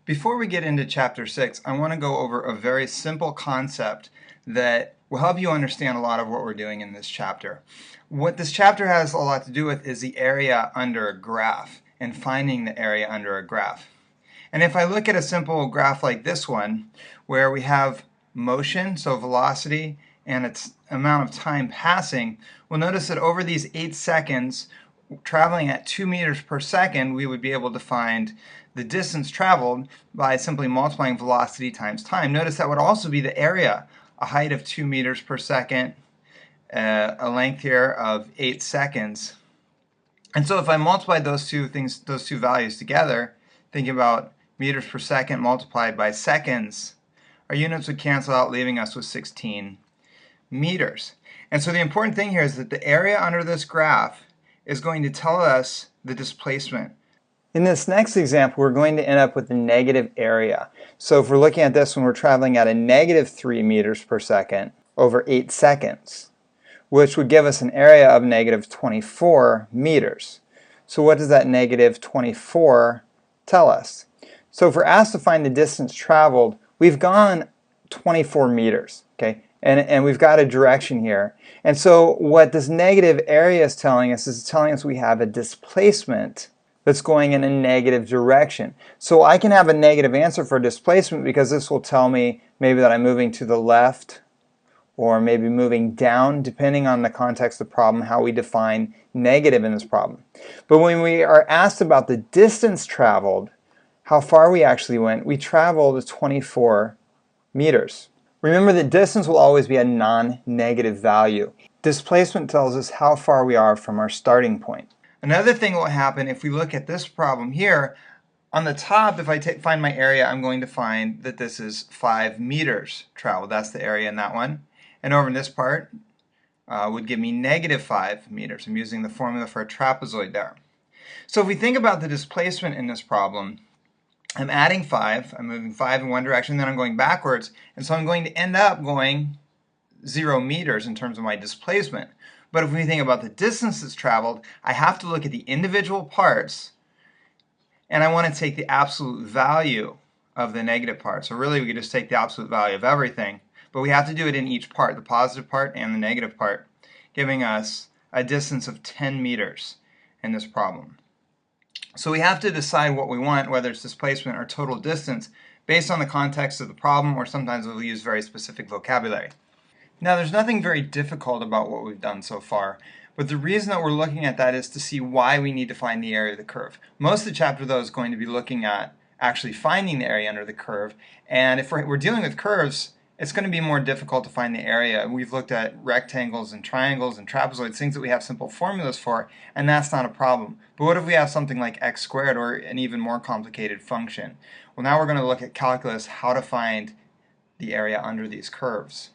Before we get into Chapter 6, I want to go over a very simple concept that will help you understand a lot of what we're doing in this chapter. What this chapter has a lot to do with is the area under a graph and finding the area under a graph. And if I look at a simple graph like this one, where we have motion, so velocity, and its amount of time passing, we'll notice that over these 8 seconds, traveling at 2 meters per second, we would be able to find the distance traveled by simply multiplying velocity times time. Notice that would also be the area, a height of 2 meters per second, a length here of 8 seconds. And so if I multiply those two values together, thinking about meters per second multiplied by seconds, our units would cancel out, leaving us with 16 meters. And so the important thing here is that the area under this graph is going to tell us the displacement. In this next example, we're going to end up with a negative area. So if we're looking at this one, we're traveling at a negative 3 meters per second over 8 seconds, which would give us an area of negative 24 meters. So what does that negative 24 tell us? So if we're asked to find the distance traveled, we've gone 24 meters, okay? And we've got a direction here. And so what this negative area is telling us we have a displacement that's going in a negative direction. So I can have a negative answer for displacement because this will tell me maybe that I'm moving to the left or maybe moving down, depending on the context of the problem, how we define negative in this problem. But when we are asked about the distance traveled, how far we actually went, we traveled 24 meters. Remember that distance will always be a non-negative value. Displacement tells us how far we are from our starting point. Another thing will happen if we look at this problem here. On the top, if I find my area, I'm going to find that this is 5 meters traveled. That's the area in that one. And over in this part would give me negative 5 meters. I'm using the formula for a trapezoid there. So if we think about the displacement in this problem, I'm adding 5, I'm moving 5 in one direction, then I'm going backwards, and so I'm going to end up going 0 meters in terms of my displacement. But if we think about the distance that's traveled, I have to look at the individual parts, and I want to take the absolute value of the negative part. So really we could just take the absolute value of everything, but we have to do it in each part, the positive part and the negative part, giving us a distance of 10 meters in this problem. So we have to decide what we want, whether it's displacement or total distance, based on the context of the problem, or sometimes we'll use very specific vocabulary. Now there's nothing very difficult about what we've done so far, but the reason that we're looking at that is to see why we need to find the area of the curve. Most of the chapter though is going to be looking at actually finding the area under the curve, and if we're dealing with curves, it's going to be more difficult to find the area. We've looked at rectangles and triangles and trapezoids, things that we have simple formulas for, and that's not a problem. But what if we have something like x squared or an even more complicated function? Well, now we're going to look at calculus, how to find the area under these curves.